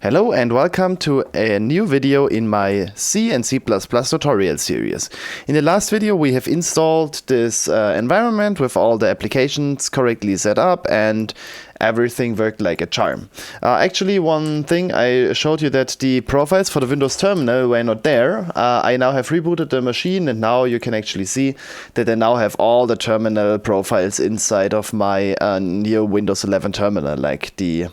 Hello and welcome to a new video in my C and C++ tutorial series. In the last video we have installed this environment with all the applications correctly set up and everything worked like a charm. Actually, one thing I showed you that the profiles for the Windows terminal were not there. I now have rebooted the machine and now you can actually see that I now have all the terminal profiles inside of my new Windows 11 terminal, like the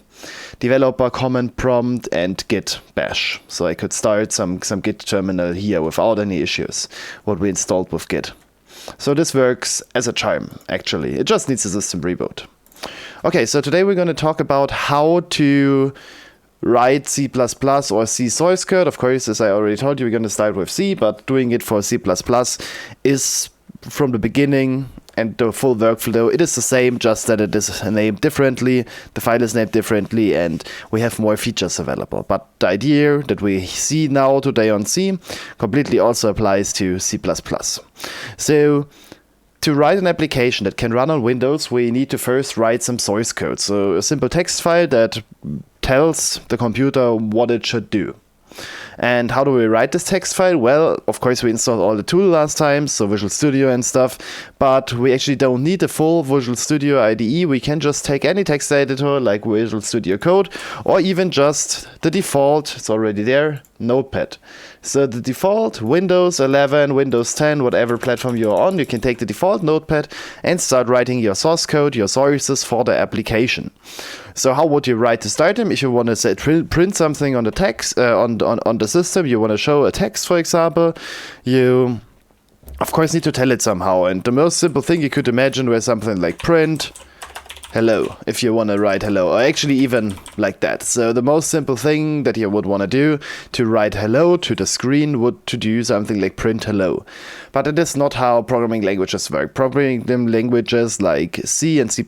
developer command prompt and git bash. So I could start some git terminal here without any issues, what we installed with git. So this works as a charm, actually. It just needs a system reboot. Okay, so today we're going to talk about how to write C++ or C source code. Of course, as I already told you, we're going to start with C, but doing it for C++ is from the beginning and the full workflow, it is the same, just that it is named differently, the file is named differently, and we have more features available. But the idea that we see now today on C completely also applies to C++. So to write an application that can run on Windows, we need to first write some source code. So a simple text file that tells the computer what it should do. And how do we write this text file? Well, of course, we installed all the tools last time, so Visual Studio and stuff, but we actually don't need the full Visual Studio IDE. We can just take any text editor like Visual Studio Code, or even just the default, it's already there, Notepad. So the default, Windows 11, Windows 10, whatever platform you're on, you can take the default Notepad and start writing your source code, your sources for the application. So how would you write to start them? If you want to say print something on the text, on the system, you want to show a text, for example, you of course need to tell it somehow. And the most simple thing you could imagine was something like print hello, if you want to write hello, or actually even like that. So the most simple thing that you would want to do to write hello to the screen would to do something like print hello. But it is not how programming languages work. Programming languages like C and C++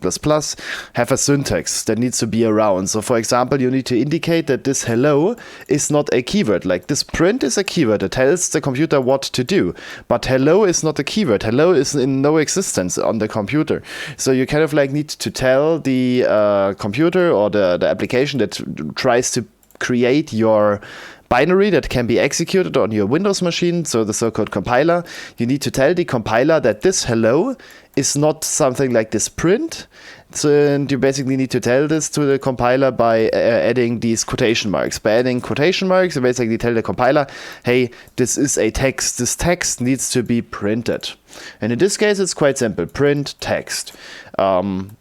have a syntax that needs to be around. So for example, you need to indicate that this hello is not a keyword. Like this print is a keyword. It tells the computer what to do. But hello is not a keyword. Hello is in no existence on the computer. So you kind of like need to tell the computer or the application that tries to create your binary that can be executed on your Windows machine, so the so-called compiler, you need to tell the compiler that this hello is not something like this print. So and you basically need to tell this to the compiler by adding these quotation marks. By adding quotation marks, you basically tell the compiler, hey, this is a text. This text needs to be printed. And in this case, it's quite simple. Print text.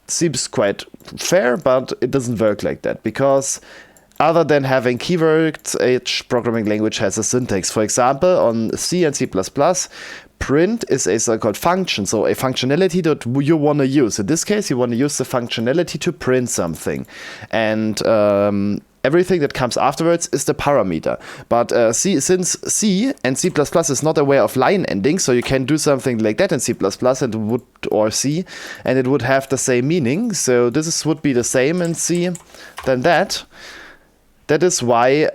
Seems quite fair, but it doesn't work like that because other than having keywords, each programming language has a syntax. For example, on C and C++, print is a so-called function, so a functionality that you want to use. In this case, you want to use the functionality to print something. And everything that comes afterwards is the parameter. But since C and C++ is not aware of line endings, so you can do something like that in C++ and would, or C, and it would have the same meaning. So this would be the same in C than that. That is why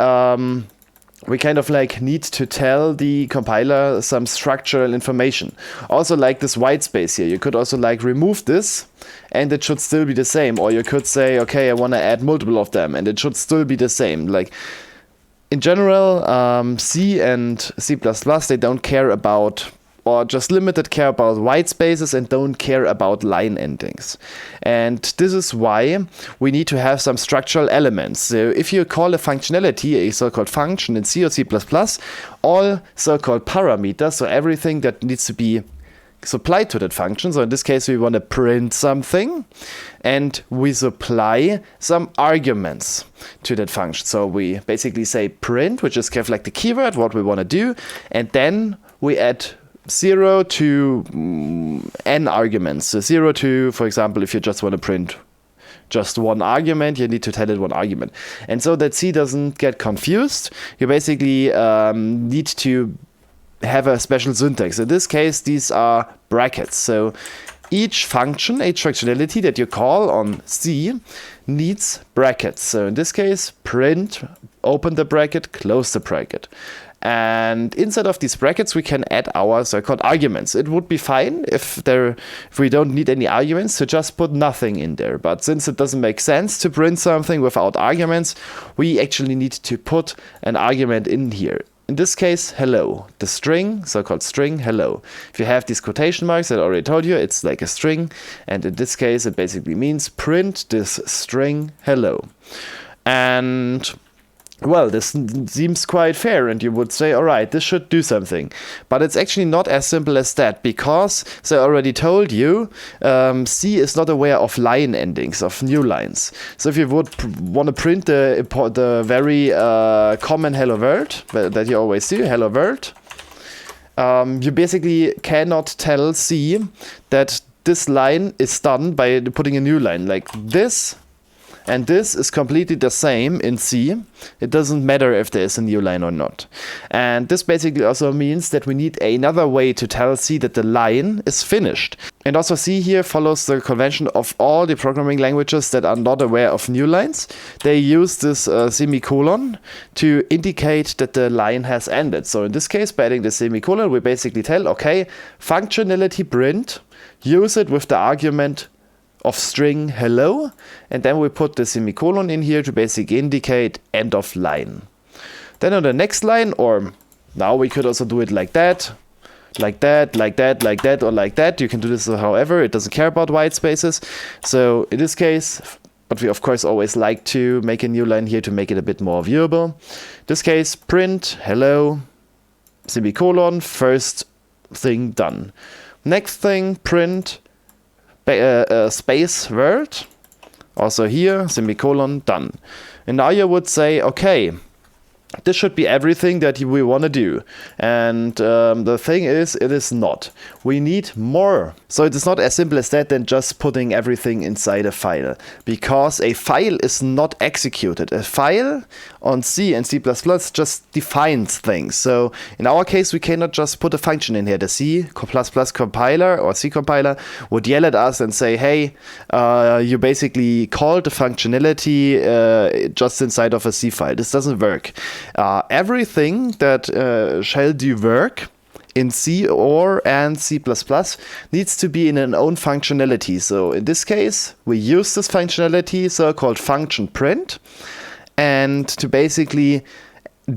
we kind of like need to tell the compiler some structural information. Also like this white space here, you could also like remove this and it should still be the same. Or you could say, okay, I want to add multiple of them and it should still be the same. Like in general, C and C++, they don't care about, or just limited care about white spaces and don't care about line endings. And this is why we need to have some structural elements. So if you call a functionality a so-called function in C or C++, all so-called parameters, so everything that needs to be supplied to that function. So in this case, we want to print something and we supply some arguments to that function. So we basically say print, which is kind of like the keyword, what we want to do. And then we add 0 to n arguments. So 0 to, for example, if you just want to print just one argument, you need to tell it one argument. And so that C doesn't get confused, you basically need to have a special syntax. In this case, these are brackets. So each function, each functionality that you call on C needs brackets. So in this case, print, open the bracket, close the bracket. And inside of these brackets, we can add our so-called arguments. It would be fine if we don't need any arguments to just put nothing in there. But since it doesn't make sense to print something without arguments, we actually need to put an argument in here. In this case, hello. The string, so-called string, hello. If you have these quotation marks, I already told you, it's like a string. And in this case, it basically means print this string, hello. And well, this seems quite fair, and you would say, all right, this should do something. But it's actually not as simple as that, because, as I already told you, C is not aware of line endings, of new lines. So if you would want to print the very common hello world that you always see, hello world, you basically cannot tell C that this line is done by putting a new line, like this. And this is completely the same in C. It doesn't matter if there is a new line or not. And this basically also means that we need another way to tell C that the line is finished. And also C here follows the convention of all the programming languages that are not aware of new lines. They use this semicolon to indicate that the line has ended. So in this case, by adding the semicolon, we basically tell, okay, functionality print, use it with the argument of string hello, and then we put the semicolon in here to basically indicate end of line. Then on the next line, or now we could also do it like that, like that, like that, like that, or like that. You can do this however, it doesn't care about white spaces. So in this case, but we of course always like to make a new line here to make it a bit more viewable. In this case, print hello, semicolon, first thing done. Next thing, print space word, also here, semicolon, done. And now you would say, okay, this should be everything that we want to do. And the thing is, it is not. We need more. So it is not as simple as that than just putting everything inside a file. Because a file is not executed. A file on C and C++ just defines things. So in our case, we cannot just put a function in here. The C++ compiler or C compiler would yell at us and say, hey, you basically called the functionality just inside of a C file. This doesn't work. Everything that shall do work in C and C++ needs to be in an own functionality. So in this case, we use this functionality, so-called function print. And to basically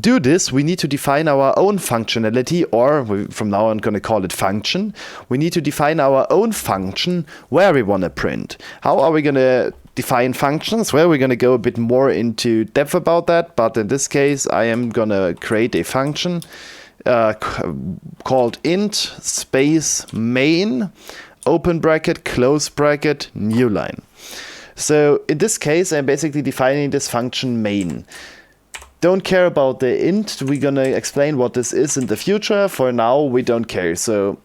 do this, we need to define our own functionality, or from now on going to call it function. We need to define our own function where we want to print. How are we going to define functions? Well, we're going to go a bit more into depth about that, but in this case, I am going to create a function called int space main, open bracket, close bracket, new line. So in this case, I'm basically defining this function main. Don't care about the int. We're going to explain what this is in the future. For now, we don't care. So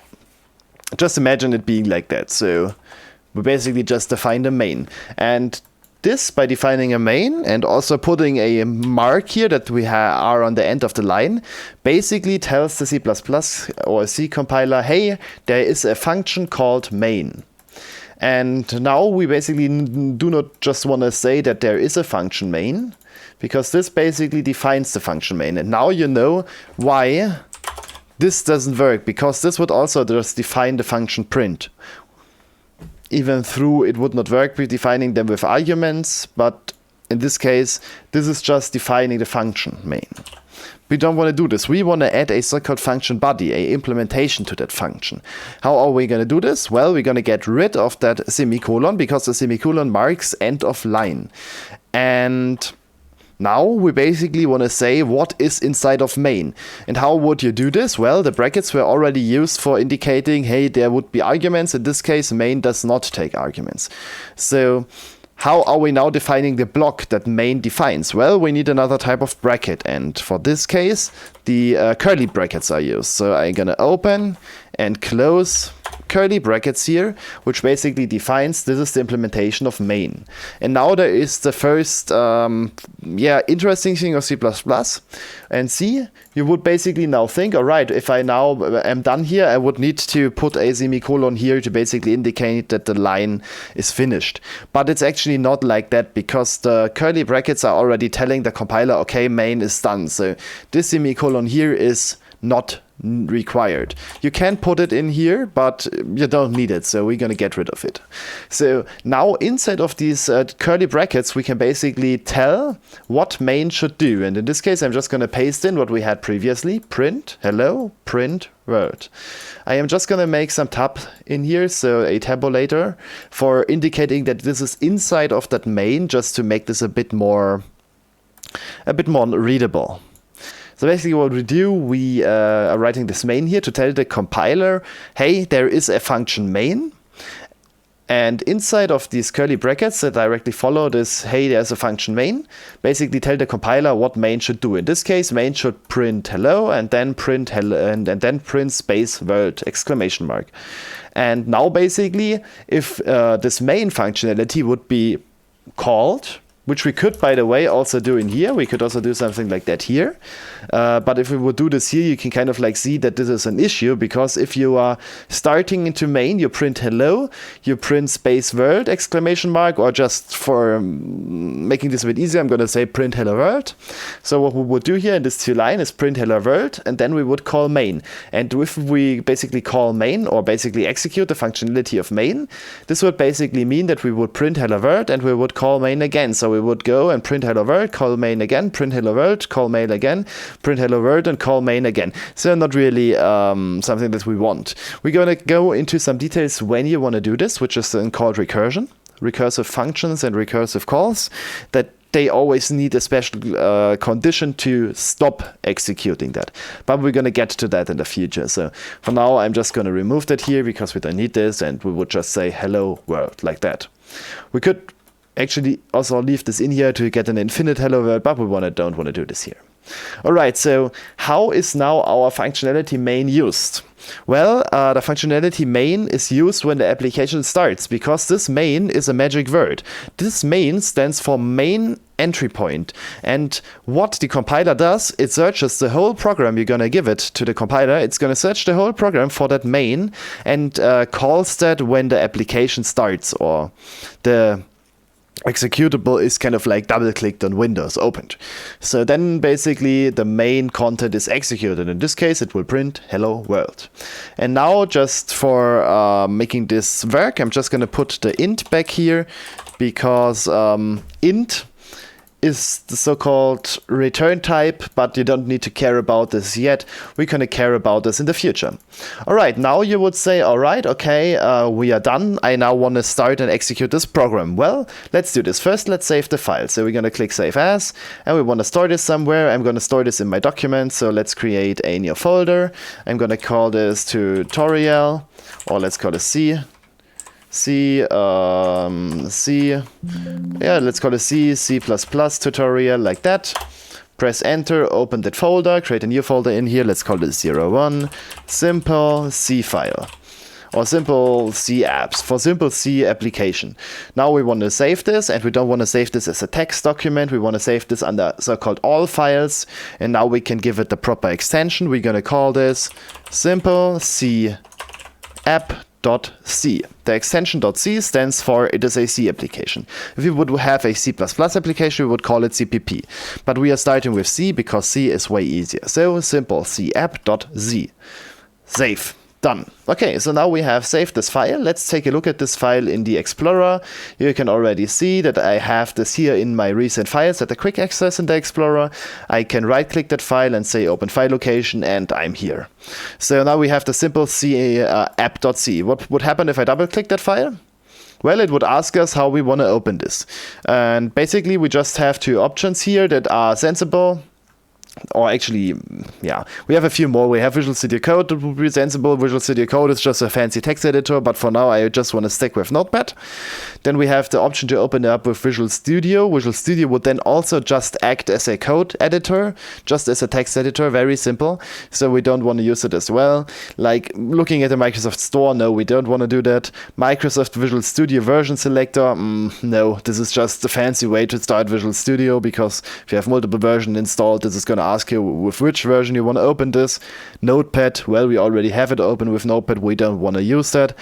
just imagine it being like that. So we basically just define the main. And this, by defining a main and also putting a mark here that we are on the end of the line, basically tells the C++ or C compiler, hey, there is a function called main. And now we basically do not just want to say that there is a function main, because this basically defines the function main. And now you know why this doesn't work, because this would also just define the function print. Even though it would not work with defining them with arguments, but in this case, this is just defining the function main. We don't want to do this. We want to add a so-called function body, a implementation to that function. How are we going to do this? Well, we're going to get rid of that semicolon, because the semicolon marks end of line. And now we basically want to say what is inside of main. And how would you do this? Well, the brackets were already used for indicating, hey, there would be arguments. In this case, main does not take arguments. So how are we now defining the block that main defines? Well, we need another type of bracket. And for this case, the curly brackets are used. So I'm going to open and close curly brackets here, which basically defines this is the implementation of main. And now there is the first interesting thing of C++ and C. You would basically now think, all right, if I now am done here, I would need to put a semicolon here to basically indicate that the line is finished. But it's actually not like that, because the curly brackets are already telling the compiler, okay, main is done. So this semicolon here is not required. You can put it in here, but you don't need it, so we're gonna get rid of it. So now inside of these curly brackets, we can basically tell what main should do. And in this case, I'm just gonna paste in what we had previously: print hello, print world. I am just gonna make some tab in here, so a tabulator for indicating that this is inside of that main, just to make this a bit more readable. So basically what we do, we are writing this main here to tell the compiler, hey, there is a function main. And inside of these curly brackets that directly follow this, hey, there's a function main, basically tell the compiler what main should do. In this case, main should print hello, and then print hello, and then print space world exclamation mark. And now basically, if this main functionality would be called, which we could, by the way, also do in here. We could also do something like that here. But if we would do this here, you can kind of like see that this is an issue, because if you are starting into main, you print hello, you print space world exclamation mark, or just for making this a bit easier, I'm going to say print hello world. So what we would do here in this two line is print hello world, and then we would call main. And if we basically call main, or basically execute the functionality of main, this would basically mean that we would print hello world and we would call main again. So we would go and print hello world, call main again, print hello world, call main again, print hello world, and call main again. So not really something that we want. We're going to go into some details when you want to do this, which is then called recursion, recursive functions and recursive calls, that they always need a special condition to stop executing that. But we're going to get to that in the future. So for now, I'm just going to remove that here because we don't need this, and we would just say hello world like that. We could actually also leave this in here to get an infinite hello world, but we don't want to do this here. All right, so how is now our functionality main used? Well, the functionality main is used when the application starts, because this main is a magic word. This main stands for main entry point. And what the compiler does, it searches the whole program. You're going to give it to the compiler. It's going to search the whole program for that main and calls that when the application starts, or the executable is kind of like double-clicked on Windows, opened. So then basically the main content is executed. In this case, it will print hello world. And now just for making this work, I'm just going to put the int back here, because int is the so-called return type, but you don't need to care about this yet. We're going to care about this in the future. All right, now you would say, all right, okay, we are done. I now want to start and execute this program. Well, let's do this. First, let's save the file. So we're going to click Save As, and we want to store this somewhere. I'm going to store this in my documents. So let's create a new folder. I'm going to call this tutorial, or let's call it C. Let's call it C++ tutorial, like that. Press enter, open that folder, create a new folder in here. Let's call it 01 simple C file, or simple C apps, for simple C application. Now we want to save this, and we don't want to save this as a text document. We want to save this under so-called all files, and now we can give it the proper extension. We're going to call this simple C app.c. The extension .c stands for it is a C application. If we would have a C++ application, we would call it CPP. But we are starting with C because C is way easier. So simple C app.z. Save. Done. Okay, so now we have saved this file. Let's take a look at this file in the Explorer. You can already see that I have this here in my recent files at the quick access in the Explorer. I can right click that file and say open file location, and I'm here. So now we have the simple C app.c. What would happen if I double click that file? Well, it would ask us how we want to open this. And basically we just have two options here that are sensible. or actually, yeah, we have a few more. We have Visual Studio Code that would be sensible. Visual Studio Code is just a fancy text editor, but for now I just want to stick with Notepad. Then we have the option to open it up with Visual Studio. Visual Studio would then also just act as a code editor, just as a text editor, very simple. So we don't want to use it as well. Like looking at the Microsoft Store, no, we don't want to do that. Microsoft Visual Studio version selector, no, this is just a fancy way to start Visual Studio, because if you have multiple versions installed, this is going to ask you with which version you want to open this. Notepad, well, we already have it open with Notepad, we don't want to use that.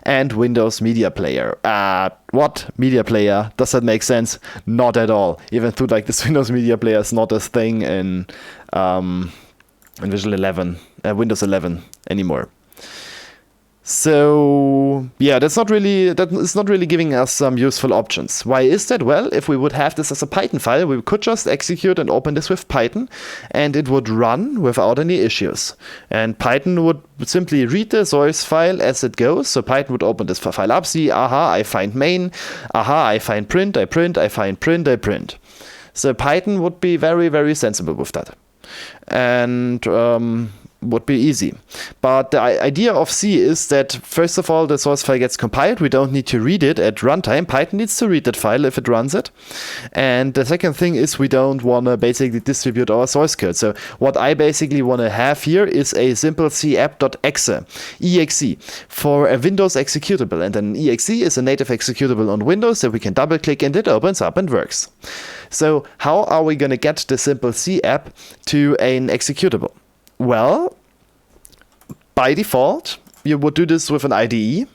And Windows Media Player. What? Media Player? Does that make sense? Not at all. Even though like this Windows Media Player is not a thing in Windows 11 anymore. So yeah, that is not really giving us some useful options. Why is that? Well, if we would have this as a Python file, we could just execute and open this with Python, and it would run without any issues. And Python would simply read the source file as it goes. So Python would open this file up, see, aha, I find main, aha, I find print, I print, I find print, I print. So Python would be very, very sensible with that. And would be easy. But the idea of C is that, first of all, the source file gets compiled. We don't need to read it at runtime. Python needs to read that file if it runs it. And the second thing is we don't want to basically distribute our source code. So what I basically want to have here is a simple capp.exe for a Windows executable. And an exe is a native executable on Windows that we can double click and it opens up and works. So how are we going to get the simple C app to an executable? Well, by default, you would do this with an IDE,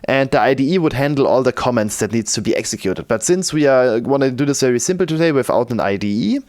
and the IDE would handle all the comments that needs to be executed. But since we want to do this very simple today without an IDE,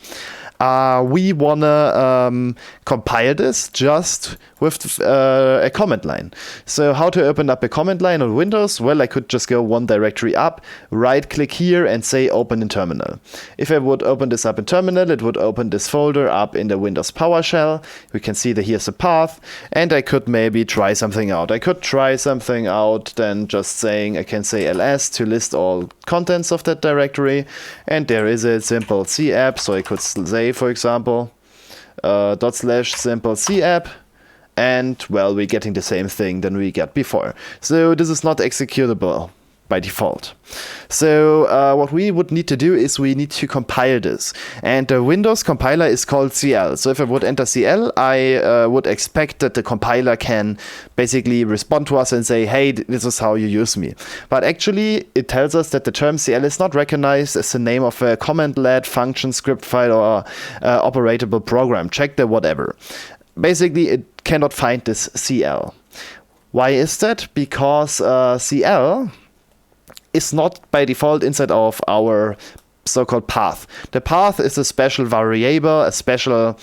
we want to compile this just with a command line. So how to open up a command line on Windows? Well, I could just go one directory up, right click here and say open in terminal. If I would open this up in terminal, it would open this folder up in the Windows PowerShell. We can see that here's a path, and I could maybe try something out. I could try something out then just saying, I can say ls to list all contents of that directory, and there is a simple C app. So I could say, for example, /simple C app, and well, we're getting the same thing than we got before. So this is not executable by default. So what we would need to do is we need to compile this, and the Windows compiler is called CL. So if I would enter CL, I would expect that the compiler can basically respond to us and say, hey, this is how you use me. But actually it tells us that the term CL is not recognized as the name of a command-led function, script file, or operatable program. Check the whatever. Basically it cannot find this CL. Why is that? Because CL is not by default inside of our so-called path. The path is a special variable, a special,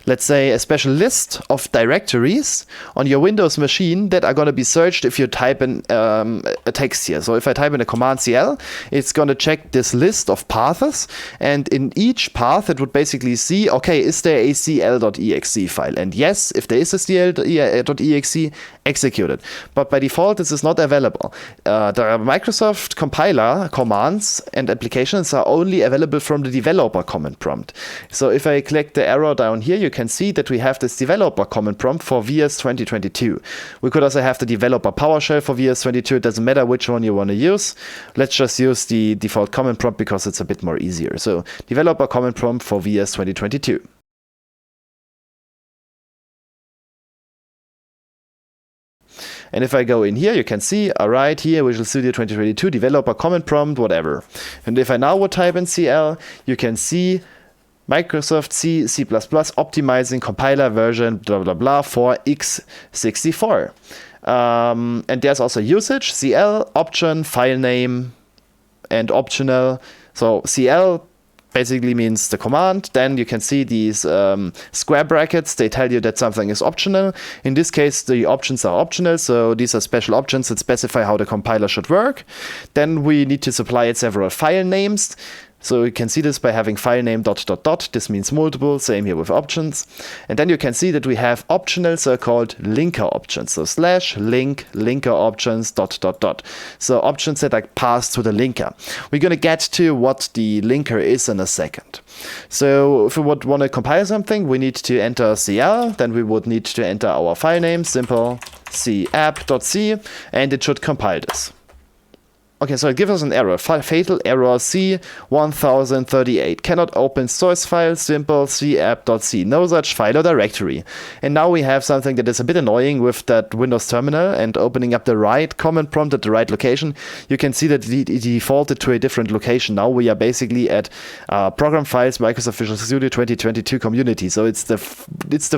let's say, a special list of directories on your Windows machine that are going to be searched if you type in a text here. So if I type in a command CL, it's going to check this list of paths, and in each path it would basically see, okay, is there a cl.exe file? And yes, if there is a cl.exe, execute it. But by default, this is not available. The Microsoft compiler commands and applications are only available from the developer command prompt. So if I click the arrow down here, you can see that we have this developer command prompt for VS 2022. We could also have the developer PowerShell for VS 22. It doesn't matter which one you want to use. Let's just use the default command prompt because it's a bit more easier. So developer command prompt for VS 2022. And if I go in here, you can see, all right, here, Visual Studio 2022, developer command prompt, whatever. And if I now would type in CL, you can see Microsoft C, C++, optimizing compiler version, blah, blah, blah, for x64. And there's also usage, CL, option, file name, and optional. So CL basically means the command. Then you can see these square brackets. They tell you that something is optional. In this case, the options are optional. So these are special options that specify how the compiler should work. Then we need to supply it several file names. So you can see this by having file name ... This means multiple, same here with options. And then you can see that we have optional so-called linker options. So /link linker options ... So options that are passed to the linker. We're going to get to what the linker is in a second. So if we would want to compile something, we need to enter CL, then we would need to enter our file name, simple capp.c, and it should compile this. Okay, so it gives us an error, fatal error C1038, cannot open source file, simple capp.c, no such file or directory. And now we have something that is a bit annoying with that Windows terminal, and opening up the right command prompt at the right location, you can see that it defaulted to a different location. Now we are basically at Program Files, Microsoft Visual Studio 2022 Community, so it's the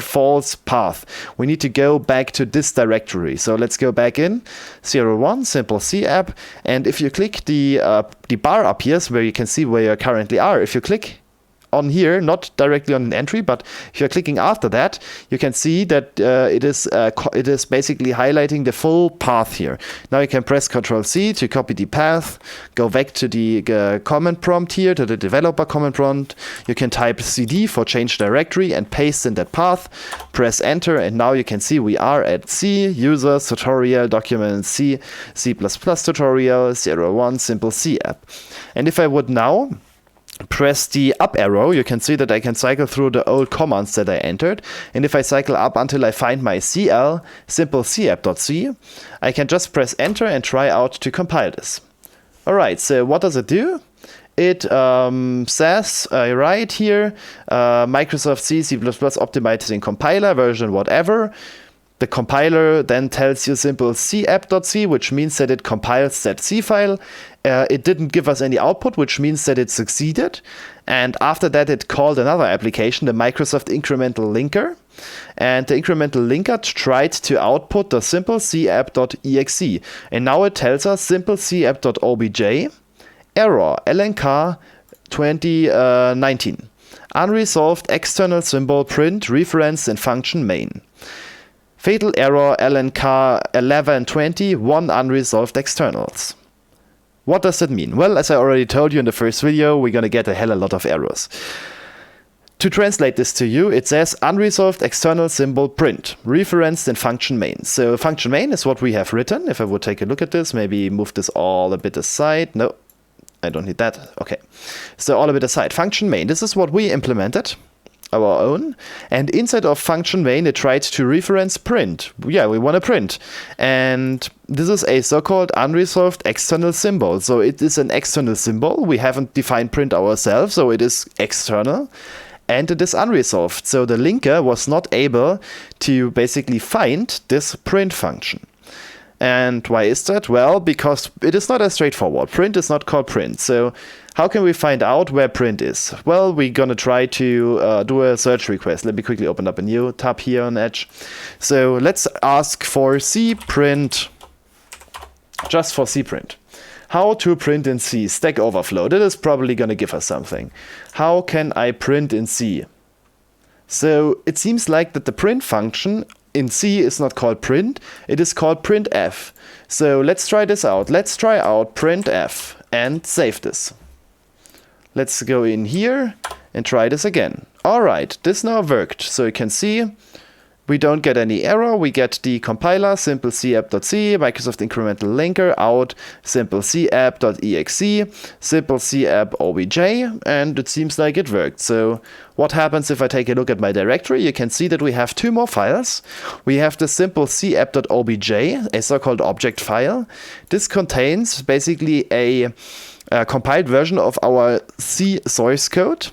false path. We need to go back to this directory. So let's go back in, 01, simple capp, and if you click the bar up here, so where you can see where you currently are, if you click on here, not directly on an entry, but if you're clicking after that, you can see that it is basically highlighting the full path here. Now you can press Ctrl+C to copy the path, go back to the command prompt here, to the developer command prompt. You can type CD for change directory and paste in that path, press enter, and now you can see we are at C, users, tutorial, document C, C++ tutorial, 01, simple capp. And if I would now press the up arrow, you can see that I can cycle through the old commands that I entered. And if I cycle up until I find my CL, simple capp.c, I can just press enter and try out to compile this. Alright, so what does it do? It says right here, Microsoft C, C++ optimizing compiler version whatever. The compiler then tells you simple capp.c, which means that it compiles that C file. It didn't give us any output, which means that it succeeded. And after that, it called another application, the Microsoft Incremental Linker. And the Incremental Linker tried to output the simple capp.exe. And now it tells us simple capp.obj, error, LNK 2019. Unresolved external symbol print referenced in function main. Fatal error LNK 1120, one unresolved externals. What does that mean? Well, as I already told you in the first video, we're going to get a hell of a lot of errors. To translate this to you, it says unresolved external symbol print, referenced in function main. So function main is what we have written. If I would take a look at this, maybe move this all a bit aside. No, I don't need that. Okay. So all a bit aside. Function main, this is what we implemented, our own, and inside of function main it tried to reference print. Yeah, we want to print, and this is a so-called unresolved external symbol. So it is an external symbol. We haven't defined print ourselves, so it is external, and it is unresolved. So the linker was not able to basically find this print function. And why is that? Well, because it is not as straightforward. Print is not called print. So how can we find out where print is? Well, we're going to try to do a search request. Let me quickly open up a new tab here on Edge. So let's ask for cprint, just for cprint. How to print in C, Stack Overflow. That is probably going to give us something. How can I print in C? So it seems like that the print function in C is not called print, it is called printf. So let's try this out. Let's try out printf and save this. Let's go in here and try this again. Alright, this now worked. So you can see we don't get any error. We get the compiler, simple capp.c, Microsoft Incremental Linker, out, simple capp.exe, simple capp.obj, and it seems like it worked. So what happens if I take a look at my directory? You can see that we have two more files. We have the simple capp.obj, a so-called object file. This contains basically a compiled version of our C source code,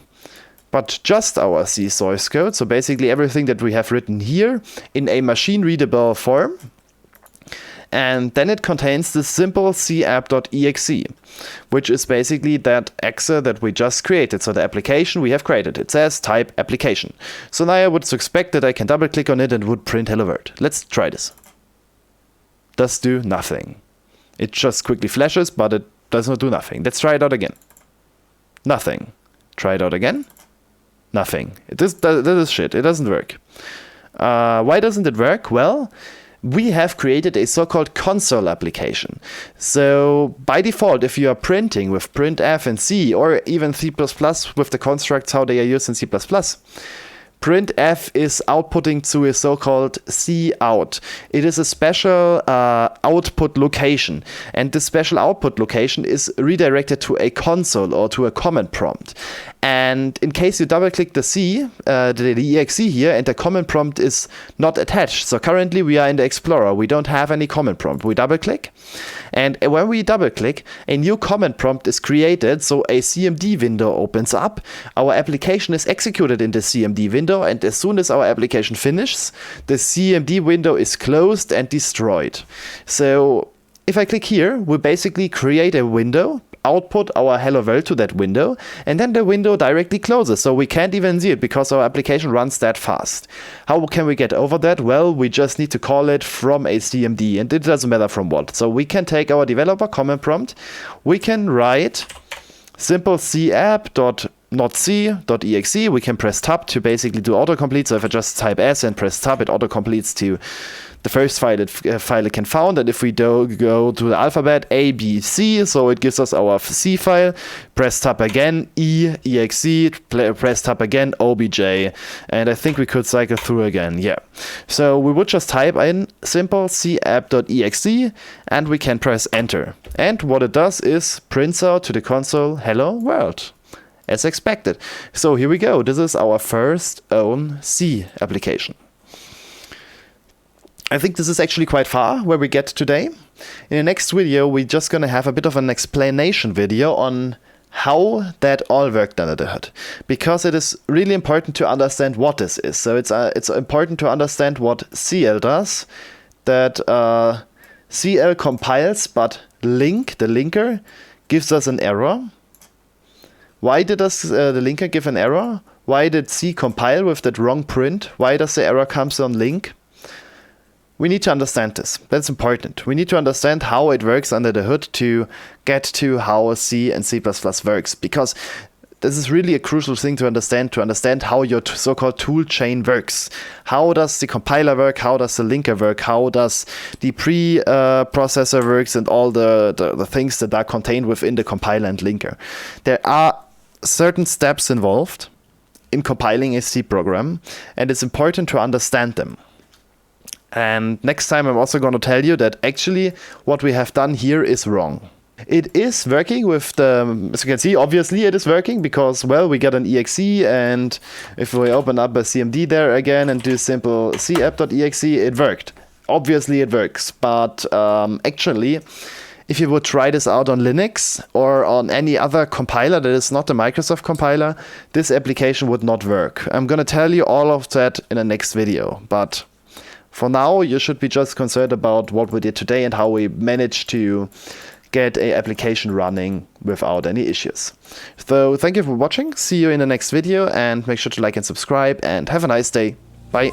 but just our C source code. So basically everything that we have written here in a machine-readable form. And then it contains the simple capp.exe, which is basically that exe that we just created. So the application we have created, it says type application. So now I would expect that I can double click on it and it would print hello world. Let's try this. Does do nothing. It just quickly flashes, but it does not do nothing. Let's try it out again. Nothing. Try it out again. Nothing. That is shit. It doesn't work. Why doesn't it work? Well, we have created a so-called console application. So by default, if you are printing with printf in C or even C++ with the constructs how they are used in C++, printf is outputting to a so-called cout. It is a special output location, and this special output location is redirected to a console or to a command prompt. And in case you double click the C, the exe here, and the command prompt is not attached. So currently we are in the Explorer. We don't have any command prompt. We double click, and when we double click, a new command prompt is created. So a CMD window opens up. Our application is executed in the CMD window, and as soon as our application finishes, the CMD window is closed and destroyed. So if I click here, we basically create a window, output our hello world to that window, and then the window directly closes, so we can't even see it because our application runs that fast. How can we get over that? Well, we just need to call it from a CMD, and it doesn't matter from what. So we can take our developer command prompt, we can write simple capp.notc.exe, we can press tab to basically do autocomplete. So if I just type S and press tab, it autocompletes to the first file it can found. And if we go to the alphabet A, B, C, so it gives us our C file, press tab again, exe, press tab again, obj, and I think we could cycle through again. Yeah. So we would just type in simple capp.exe and we can press enter. And what it does is prints out to the console hello world, as expected. So here we go. This is our first own C application. I think this is actually quite far where we get today. In the next video, we're just going to have a bit of an explanation video on how that all worked under the hood, because it is really important to understand what this is. So it's important to understand what CL does, that CL compiles, but link, the linker, gives us an error. Why did the linker give an error? Why did C compile with that wrong print? Why does the error comes on link? We need to understand this. That's important. We need to understand how it works under the hood to get to how C and C++ works, because this is really a crucial thing to understand how your so-called tool chain works. How does the compiler work? How does the linker work? How does the pre-processor works and all the things that are contained within the compiler and linker? There are certain steps involved in compiling a C program, and it's important to understand them. And next time I'm also going to tell you that actually what we have done here is wrong. It is working with the, as you can see, obviously it is working because, well, we get an exe, and if we open up a CMD there again and do simple capp.exe, it worked. Obviously it works, but actually, if you would try this out on Linux or on any other compiler that is not the Microsoft compiler, this application would not work. I'm going to tell you all of that in the next video, but for now, you should be just concerned about what we did today and how we managed to get an application running without any issues. So thank you for watching. See you in the next video, and make sure to like and subscribe, and have a nice day. Bye.